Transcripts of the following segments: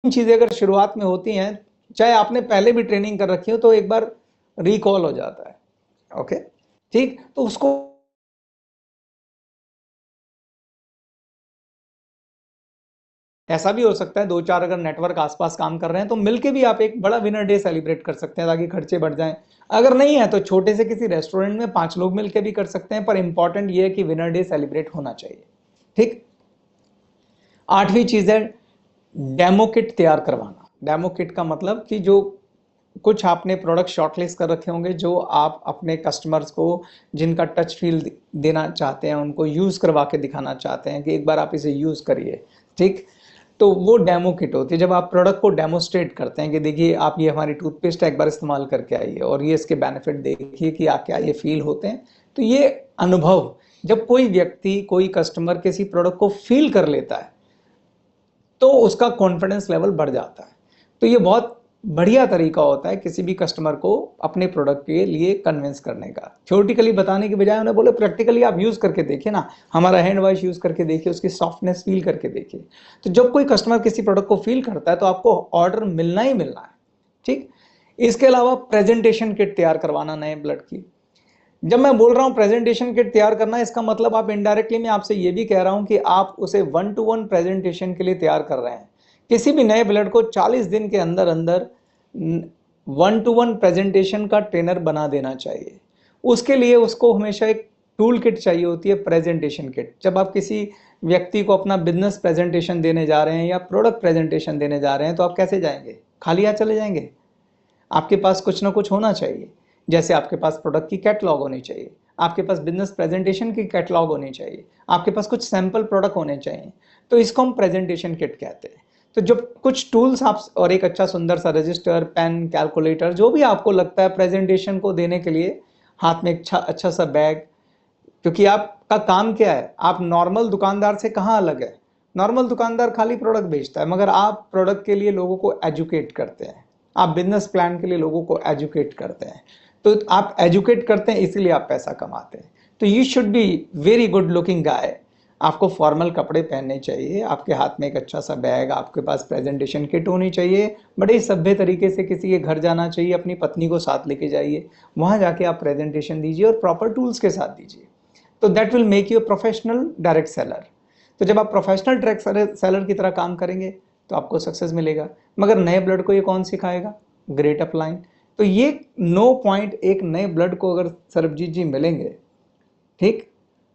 चीजें अगर शुरुआत में होती हैं, चाहे आपने पहले भी ट्रेनिंग कर रखी हो, तो एक बार रिकॉल हो जाता है। ओके, ठीक, तो उसको ऐसा भी हो सकता है 2-4 अगर नेटवर्क आसपास काम कर रहे हैं तो मिलके भी आप एक बड़ा विनर डे सेलिब्रेट कर सकते हैं ताकि खर्चे बढ़ जाएं। अगर नहीं है तो छोटे से किसी रेस्टोरेंट में 5 लोग मिलके भी कर सकते हैं, पर इंपॉर्टेंट ये है कि विनर डे सेलिब्रेट होना चाहिए। ठीक। 8वीं चीज है डेमो किट तैयार करवाना। डेमो किट का मतलब कि जो कुछ आपने प्रोडक्ट शॉर्टलिस्ट कर रखे होंगे जो आप अपने कस्टमर्स को, जिनका टच फील देना चाहते हैं, उनको यूज करवा के दिखाना चाहते हैं कि एक बार आप इसे यूज करिए। ठीक, तो वो डेमो किट होती है जब आप प्रोडक्ट को डेमोस्ट्रेट करते हैं कि देखिए आप ये हमारी टूथपेस्ट एक बार इस्तेमाल करके आइए और ये इसके बेनिफिट देखिए कि क्या ये फील होते हैं। तो ये अनुभव जब कोई व्यक्ति, कोई कस्टमर किसी प्रोडक्ट को फील कर लेता है तो उसका कॉन्फिडेंस लेवल बढ़ जाता है। तो ये बहुत बढ़िया तरीका होता है किसी भी कस्टमर को अपने प्रोडक्ट के लिए कन्विंस करने का। थ्योरेटिकली बताने की बजाय उन्हें बोले प्रैक्टिकली आप यूज करके देखिए ना, हमारा हैंड वॉश यूज करके देखिए, उसकी सॉफ्टनेस फील करके देखिए। तो जब कोई कस्टमर किसी प्रोडक्ट को फील करता है तो आपको ऑर्डर मिलना ही मिलना है। ठीक। इसके अलावा प्रेजेंटेशन किट तैयार करवाना नए ब्लड की। जब मैं बोल रहा हूं प्रेजेंटेशन किट तैयार करना, इसका मतलब आप इनडायरेक्टली मैं आपसे ये भी कह रहा हूं कि आप उसे 1-to-1 प्रेजेंटेशन के लिए तैयार कर रहे हैं। किसी भी नए ब्लड को 40 दिन के अंदर अंदर 1-to-1 प्रेजेंटेशन का ट्रेनर बना देना चाहिए। उसके लिए उसको हमेशा एक टूल किट चाहिए होती है, प्रेजेंटेशन किट। जब आप किसी व्यक्ति को अपना बिजनेस प्रेजेंटेशन देने जा रहे हैं या प्रोडक्ट प्रेजेंटेशन देने जा रहे हैं तो आप कैसे जाएंगे? खाली हाथ चले जाएंगे? आपके पास कुछ ना कुछ होना चाहिए। जैसे आपके पास प्रोडक्ट की कैटलॉग होनी चाहिए, आपके पास बिजनेस प्रेजेंटेशन की कैटलॉग होनी चाहिए, आपके पास कुछ सैंपल प्रोडक्ट होने चाहिए। तो इसको हम प्रेजेंटेशन किट कहते हैं। तो जब कुछ टूल्स आप और एक अच्छा सुंदर सा रजिस्टर, पेन, कैलकुलेटर, जो भी आपको लगता है प्रेजेंटेशन को देने के लिए, हाथ में अच्छा अच्छा सा बैग। क्योंकि आपका काम क्या है? आप नॉर्मल दुकानदार से कहाँ अलग है? नॉर्मल दुकानदार खाली प्रोडक्ट बेचता है, मगर आप प्रोडक्ट के लिए लोगों को एजुकेट करते हैं। आप बिजनेस प्लान के लिए लोगों को एजुकेट करते हैं। तो आप एजुकेट करते हैं इसीलिए आप पैसा कमाते हैं। तो you should be very good looking guy. आपको फॉर्मल कपड़े पहनने चाहिए, आपके हाथ में एक अच्छा सा बैग, आपके पास प्रेजेंटेशन किट होनी चाहिए, बड़े सभ्य तरीके से किसी के घर जाना चाहिए, अपनी पत्नी को साथ लेके जाइए, वहां जाके आप प्रेजेंटेशन दीजिए और प्रॉपर टूल्स के साथ दीजिए। तो that will make you a professional direct seller. तो जब आप प्रोफेशनल डायरेक्ट सेलर की तरह काम करेंगे तो आपको सक्सेस मिलेगा। मगर नए ब्लड को ये कौन सिखाएगा? Great upline. तो ये 9 पॉइंट एक नए ब्लड को अगर सरबजीत जी मिलेंगे, ठीक,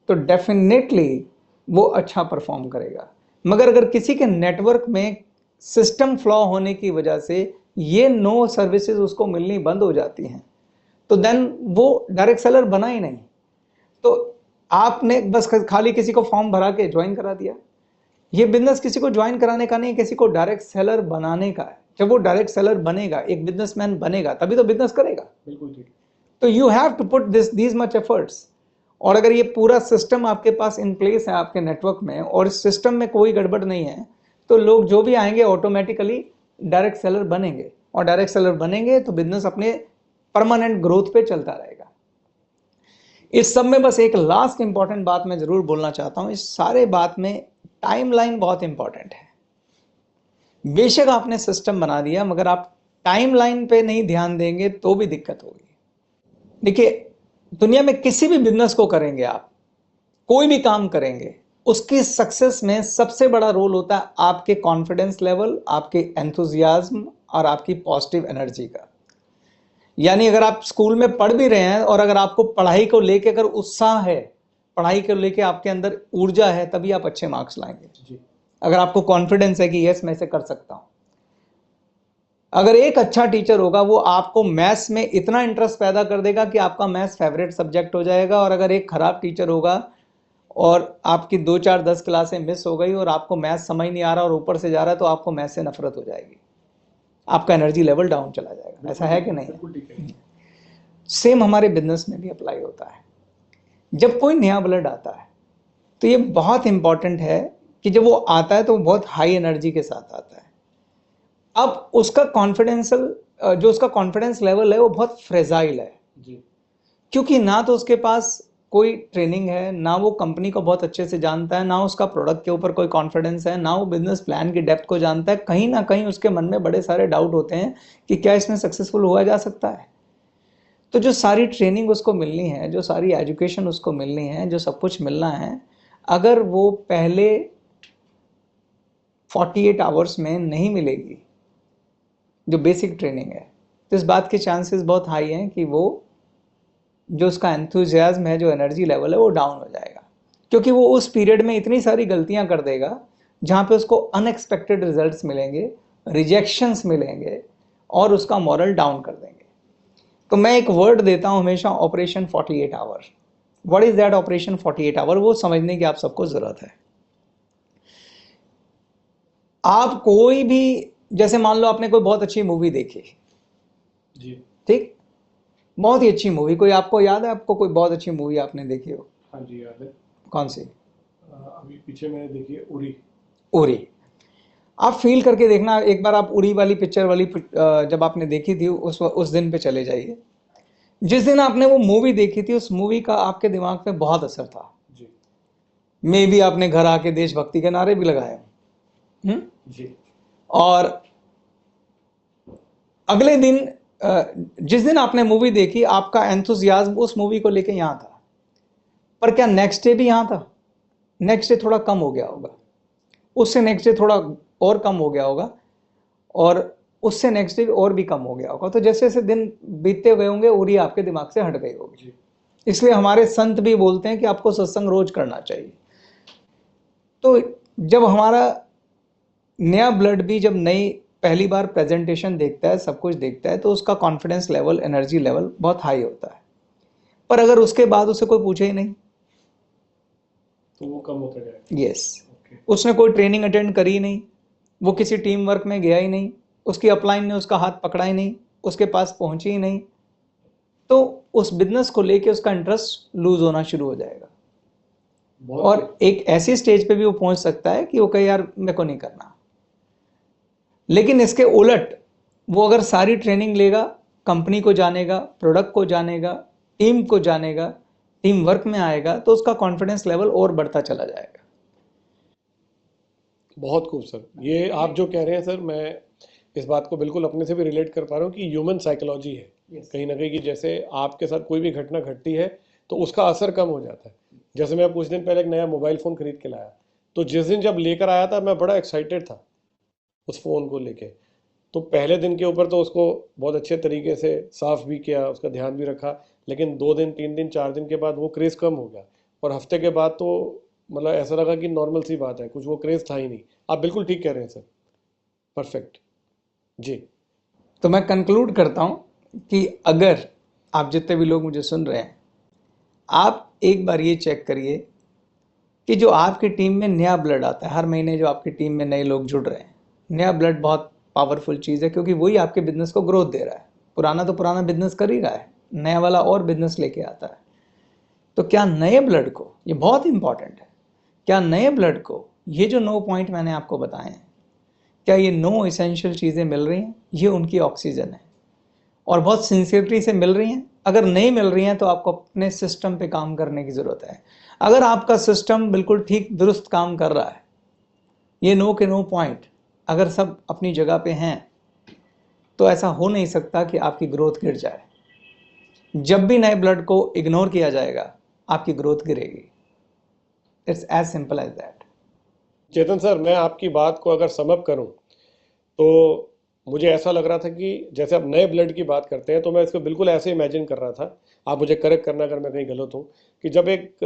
तो डेफिनेटली वो अच्छा परफॉर्म करेगा। मगर अगर किसी के नेटवर्क में सिस्टम फ्लॉ होने की वजह से ये 9 सर्विसेज उसको मिलनी बंद हो जाती हैं तो देन वो डायरेक्ट सेलर बना ही नहीं। तो आपने बस खाली किसी को फॉर्म भरा के ज्वाइन करा दिया। ये बिजनेस किसी को ज्वाइन कराने का नहीं, किसी को डायरेक्ट सेलर बनाने का है। जब वो डायरेक्ट सेलर बनेगा, एक बिजनेसमैन बनेगा, तभी तो बिजनेस करेगा। बिल्कुल ठीक। तो you have to put these much efforts. और अगर ये पूरा सिस्टम आपके पास इन प्लेस है आपके नेटवर्क में और इस सिस्टम में कोई गड़बड़ नहीं है, तो लोग जो भी आएंगे ऑटोमेटिकली डायरेक्ट सेलर बनेंगे, और डायरेक्ट सेलर बनेंगे तो बिजनेस अपने परमानेंट ग्रोथ पे चलता रहेगा। इस सब में बस एक लास्ट इंपॉर्टेंट बात मैं जरूर बोलना चाहता हूं। इस सारे बात में टाइमलाइन बहुत इंपॉर्टेंट है। बेशक आपने सिस्टम बना दिया, मगर आप टाइमलाइन पे नहीं ध्यान देंगे तो भी दिक्कत होगी। देखिए, दुनिया में किसी भी बिजनेस को करेंगे आप, कोई भी काम करेंगे, उसकी सक्सेस में सबसे बड़ा रोल होता है आपके कॉन्फिडेंस लेवल, आपके एंथुजियाज्म और आपकी पॉजिटिव एनर्जी का। यानी अगर आप स्कूल में पढ़ भी रहे हैं और अगर आपको पढ़ाई को लेकर अगर उत्साह है, पढ़ाई को लेकर आपके अंदर ऊर्जा है, तभी आप अच्छे मार्क्स लाएंगे। अगर आपको कॉन्फिडेंस है कि यस मैं इसे कर सकता हूं। अगर एक अच्छा टीचर होगा वो आपको मैथ्स में इतना इंटरेस्ट पैदा कर देगा कि आपका मैथ्स फेवरेट सब्जेक्ट हो जाएगा। और अगर एक खराब टीचर होगा और आपकी 2-4-10 क्लासें मिस हो गई और आपको मैथ्स समझ नहीं आ रहा और ऊपर से जा रहा है, तो आपको मैथ्स से नफरत हो जाएगी, आपका एनर्जी लेवल डाउन चला जाएगा। ऐसा है कि नहीं? सेम हमारे बिजनेस में भी अप्लाई होता है। जब कोई नया ब्लड आता है तो ये बहुत इंपॉर्टेंट है कि जब वो आता है तो वो बहुत हाई एनर्जी के साथ आता है। अब उसका कॉन्फिडेंस लेवल है वो बहुत फ्रेजाइल है जी। क्योंकि ना तो उसके पास कोई ट्रेनिंग है, ना वो कंपनी को बहुत अच्छे से जानता है, ना उसका प्रोडक्ट के ऊपर कोई कॉन्फिडेंस है, ना वो बिजनेस प्लान की डेप्थ को जानता है, कहीं ना कहीं उसके मन में बड़े सारे डाउट होते हैं कि क्या इसमें सक्सेसफुल हुआ जा सकता है। तो जो सारी ट्रेनिंग उसको मिलनी है, जो सारी एजुकेशन उसको मिलनी है, जो सब कुछ मिलना है, अगर वो पहले 48 आवर्स में नहीं मिलेगी, जो बेसिक ट्रेनिंग है, तो इस बात के चांसेस बहुत हाई हैं कि वो जो उसका एंथुजियाज्म है, जो एनर्जी लेवल है, वो डाउन हो जाएगा, क्योंकि वो उस पीरियड में इतनी सारी गलतियां कर देगा जहां पे उसको अनएक्सपेक्टेड रिजल्ट्स मिलेंगे, रिजेक्शंस मिलेंगे और उसका मॉरल डाउन कर देंगे। तो मैं एक वर्ड देता हूं हमेशा, operation 48 hour. What is that operation 48 hour? वो समझने की आप सबको जरूरत है। आप कोई भी, जैसे मान लो आपने कोई बहुत अच्छी मूवी देखी जी, ठीक, बहुत ही अच्छी मूवी, कोई आपको याद है, आपको कोई बहुत अच्छी मूवी आपने देखी हो? हाँ जी याद है। कौन सी? अभी पीछे मैंने देखी है उरी। उरी। आप फील करके देखना एक बार, आप उरी वाली पिक्चर वाली जब आपने देखी थी उस दिन पे चले जाइए। जिस दिन आपने वो मूवी देखी थी, उस मूवी का आपके दिमाग पे बहुत असर था जी। मे भी आपने घर आके देशभक्ति के नारे भी लगाए जी। और अगले दिन जिस दिन आपने मूवी देखी, आपका एंथुजियाज्म उस मूवी को लेके यहां था, पर क्या नेक्स्ट डे भी यहां था? नेक्स्ट डे थोड़ा कम हो गया होगा, उससे नेक्स्ट डे थोड़ा और कम हो गया होगा, और उससे नेक्स्ट डे और भी कम हो गया होगा। तो जैसे जैसे दिन बीतते हुए होंगे, उरी आपके दिमाग से हट गई होगी। इसलिए हमारे संत भी बोलते हैं कि आपको सत्संग रोज करना चाहिए। तो जब हमारा नया ब्लड भी जब नई पहली बार प्रेजेंटेशन देखता है, सब कुछ देखता है, तो उसका कॉन्फिडेंस लेवल, एनर्जी लेवल बहुत हाई होता है। पर अगर उसके बाद उसे कोई पूछे ही नहीं, तो वो कम होता जाएगा। यस। उसने कोई ट्रेनिंग अटेंड करी ही नहीं, वो किसी टीम वर्क में गया ही नहीं, उसकी अपलाइन ने उसका हाथ पकड़ा ही नहीं, उसके पास पहुंची ही नहीं, तो उस बिजनेस को लेके उसका इंटरेस्ट लूज होना शुरू हो जाएगा। और एक ऐसी स्टेज पे भी वो पहुंच सकता है कि वो कहे यार मेरे को नहीं करना। लेकिन इसके उलट, वो अगर सारी ट्रेनिंग लेगा, कंपनी को जानेगा, प्रोडक्ट को जानेगा, टीम को जानेगा, टीम वर्क में आएगा, तो उसका कॉन्फिडेंस लेवल और बढ़ता चला जाएगा। बहुत खूब सर, ये आप जो कह रहे हैं सर, मैं इस बात को बिल्कुल अपने से भी रिलेट कर पा रहा हूँ कि ह्यूमन साइकोलॉजी है कहीं ना कहीं, कि जैसे आपके साथ कोई भी घटना घटती है तो उसका असर कम हो जाता है। जैसे मैं कुछ दिन पहले एक नया मोबाइल फ़ोन खरीद के लाया, तो जिस दिन जब लेकर आया था मैं बड़ा एक्साइटेड था उस फ़ोन को लेके। तो पहले दिन के ऊपर तो उसको बहुत अच्छे तरीके से साफ़ भी किया, उसका ध्यान भी रखा, लेकिन 2 दिन 3 दिन 4 दिन के बाद वो क्रेज़ कम हो गया, और हफ्ते के बाद तो मतलब ऐसा लगा कि नॉर्मल सी बात है, कुछ वो क्रेज़ था ही नहीं। आप बिल्कुल ठीक कह रहे हैं सर, परफेक्ट जी। तो मैं कंक्लूड करता हूं कि अगर आप जितने भी लोग मुझे सुन रहे हैं, आप एक बार ये चेक करिए कि जो आपकी टीम में नया ब्लड आता है, हर महीने जो आपकी टीम में नए लोग जुड़ रहे हैं, नया ब्लड बहुत पावरफुल चीज़ है, क्योंकि वही आपके बिजनेस को ग्रोथ दे रहा है। पुराना तो पुराना बिजनेस कर ही रहा है, नया वाला और बिजनेस लेके आता है। तो क्या नए ब्लड को, ये बहुत इंपॉर्टेंट है, क्या नए ब्लड को ये जो 9 पॉइंट मैंने आपको बताए हैं, क्या ये 9 इसेंशियल चीज़ें मिल रही हैं? ये उनकी ऑक्सीजन है, और बहुत सिंसियरिटी से मिल रही हैं। अगर नहीं मिल रही हैं तो आपको अपने सिस्टम पे काम करने की ज़रूरत है। अगर आपका सिस्टम बिल्कुल ठीक दुरुस्त काम कर रहा है, ये 9 के 9 पॉइंट अगर सब अपनी जगह पे हैं, तो ऐसा हो नहीं सकता कि आपकी ग्रोथ गिर जाए। जब भी नए ब्लड को इग्नोर किया जाएगा, आपकी ग्रोथ गिरेगी। It's as simple as that. Chetan sir, मैं आपकी बात को अगर समअप करूं तो मुझे ऐसा लग रहा था कि जैसे आप नए ब्लड की बात करते हैं, तो मैं इसको बिल्कुल ऐसे इमेजिन कर रहा था, आप मुझे करेक्ट करना अगर मैं कहीं गलत हूं, कि जब एक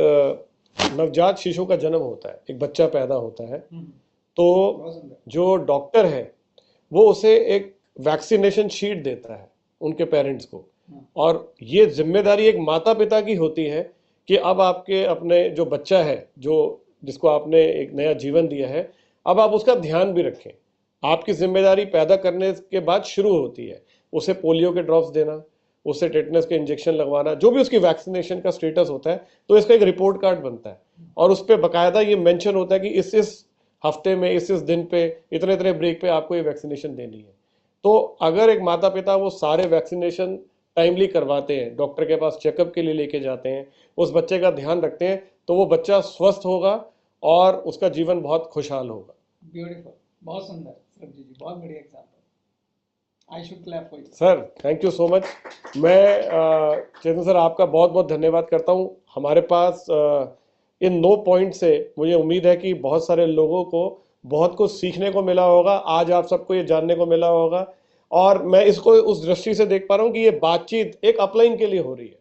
नवजात शिशु का जन्म होता है, एक बच्चा पैदा होता है, तो जो डॉक्टर है वो उसे एक वैक्सीनेशन शीट देता है उनके पेरेंट्स को, और ये जिम्मेदारी एक माता पिता की होती है कि अब आपके अपने जो बच्चा है, जो जिसको आपने एक नया जीवन दिया है, अब आप उसका ध्यान भी रखें। आपकी जिम्मेदारी पैदा करने के बाद शुरू होती है, उसे पोलियो के ड्रॉप्स देना, उसे टेटनस के इंजेक्शन लगवाना, जो भी उसकी वैक्सीनेशन का स्टेटस होता है, तो इसका एक रिपोर्ट कार्ड बनता है, और उस पर बाकायदा ये मेंशन होता है कि इस हफ्ते में इस दिन पे इतने इतने ब्रेक पे आपको ये वैक्सीनेशन देनी है। तो अगर एक माता पिता वो सारे वैक्सीनेशन टाइमली करवाते हैं, डॉक्टर के पास चेकअप के लिए लेके जाते हैं, उस बच्चे का ध्यान रखते हैं, तो वो बच्चा स्वस्थ होगा और उसका जीवन बहुत खुशहाल होगा। ब्यूटीफुल, बहुत सुंदर सरजी जी, बहुत बढ़िया example. I should clap for you. Sir thank you so much. मैं चेतन सर आपका बहुत बहुत धन्यवाद करता हूँ। हमारे पास इन 9 पॉइंट से मुझे उम्मीद है कि बहुत सारे लोगों को बहुत कुछ सीखने को मिला होगा, आज आप सबको ये जानने को मिला होगा। और मैं इसको उस दृष्टि से देख पा रहा हूँ कि ये बातचीत एक अपलाइन के लिए हो रही है,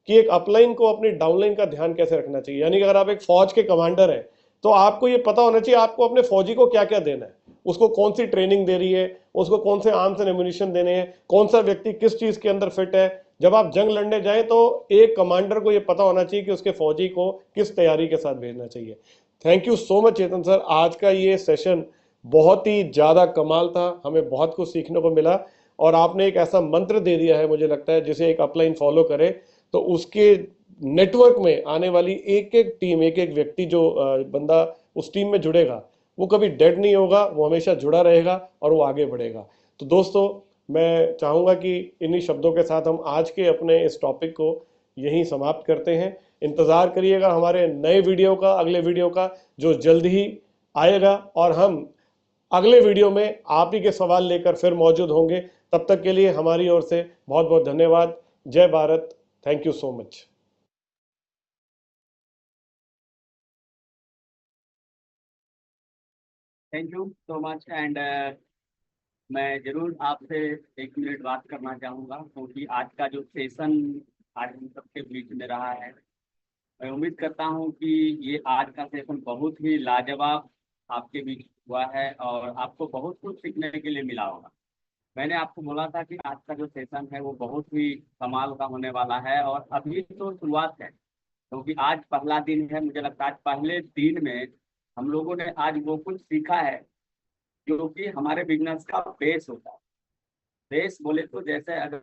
कि एक अपलाइन को अपनी डाउनलाइन का ध्यान कैसे रखना चाहिए। यानी कि अगर आप एक फौज के कमांडर हैं तो आपको ये पता होना चाहिए आपको अपने फौजी को क्या क्या देना है, उसको कौन सी ट्रेनिंग दे रही है, उसको कौन से आर्म्स एंड एम्यूनिशन देने हैं, कौन सा व्यक्ति किस चीज के अंदर फिट है। जब आप जंग लड़ने जाएं तो एक कमांडर को ये पता होना चाहिए कि उसके फौजी को किस तैयारी के साथ भेजना चाहिए। Thank you so much Chetan sir, आज का ये सेशन बहुत ही ज्यादा कमाल था, हमें बहुत कुछ सीखने को मिला। और आपने एक ऐसा मंत्र दे दिया है, मुझे लगता है जिसे एक अपलाइन फॉलो करे तो उसके नेटवर्क में आने वाली एक एक टीम, एक एक व्यक्ति जो बंदा उस टीम में जुड़ेगा वो कभी डेड नहीं होगा, वो हमेशा जुड़ा रहेगा और वो आगे बढ़ेगा। तो दोस्तों मैं चाहूंगा कि इन्हीं शब्दों के साथ हम आज के अपने इस टॉपिक को यहीं समाप्त करते हैं। इंतजार करिएगा हमारे नए वीडियो का, अगले वीडियो का जो जल्द ही आएगा, और हम अगले वीडियो में आप ही के सवाल लेकर फिर मौजूद होंगे। तब तक के लिए हमारी ओर से बहुत बहुत धन्यवाद। जय Bharat. Thank you so much. Thank you so much. And मैं जरूर आपसे 1 मिनट बात करना चाहूँगा, क्योंकि आज का जो सेशन आज हम सबके बीच में रहा है, मैं उम्मीद करता हूँ कि ये आज का सेशन बहुत ही लाजवाब आपके बीच हुआ है और आपको बहुत कुछ सीखने के लिए मिला होगा। मैंने आपको बोला था कि आज का जो सेशन है वो बहुत ही कमाल का होने वाला है, और अभी तो शुरुआत है, क्योंकि आज पहला दिन है। मुझे लगता है आज पहले दिन में हम लोगों ने आज वो कुछ सीखा है जो कि हमारे बिजनेस का बेस होता है। बेस बोले तो जैसे अगर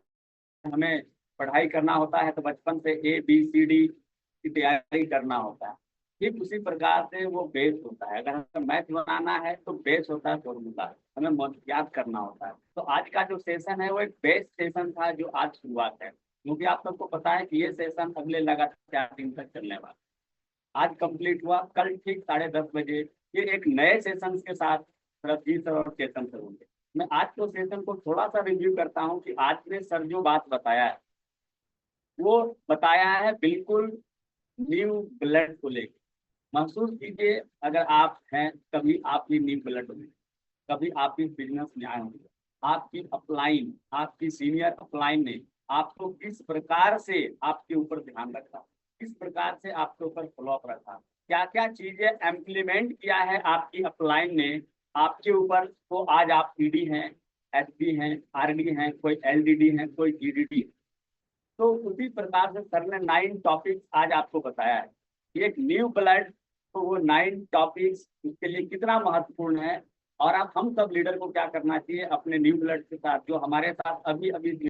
हमें पढ़ाई करना होता है तो बचपन से ABCD की तैयारी करना होता है, ठीक उसी प्रकार से वो बेस होता है। अगर हमें मैथ बनाना है तो बेस होता है फॉर्मूला, हमें याद करना होता है। तो आज का जो सेशन है वो एक बेस सेशन था जो आज शुरुआत है, क्योंकि आप सबको पता है कि ये सेशन अगले लगातार 4 दिन तक चलने वाला। आज कंप्लीट हुआ, कल ठीक 10:30 बजे ये एक नए सेशन के साथ रफी सर और चेतन सर होंगे। मैं आज को सेशन को थोड़ा सा रिव्यू करता हूँ कि आज ने सर जो बात बताया है वो बताया है बिल्कुल न्यू ब्लड को लेकर। महसूस कीजिए, अगर आप हैं कभी आप भी न्यू ब्लड होंगे, कभी आप भी बिजनेस में आए होंगे, आपकी अपलाइन, आपकी सीनियर अपलाइन ने आपको किस प्रकार से आपके ऊपर ध्यान रखा, किस प्रकार से आपके ऊपर फॉलोअप रखा, क्या क्या चीजें इम्प्लीमेंट किया है आपकी अपलाइन ने आपके ऊपर। तो आज आप ED हैं, SP हैं, RD हैं, कोई LDD हैं, कोई GDD है। तो उसी प्रकार से सर ने 9 टॉपिक्स आज आपको बताया है कि एक न्यू ब्लड, तो वो 9 टॉपिक्स उसके लिए कितना महत्वपूर्ण है, और आप हम सब लीडर को क्या करना चाहिए अपने न्यू ब्लड के साथ जो हमारे साथ अभी अभी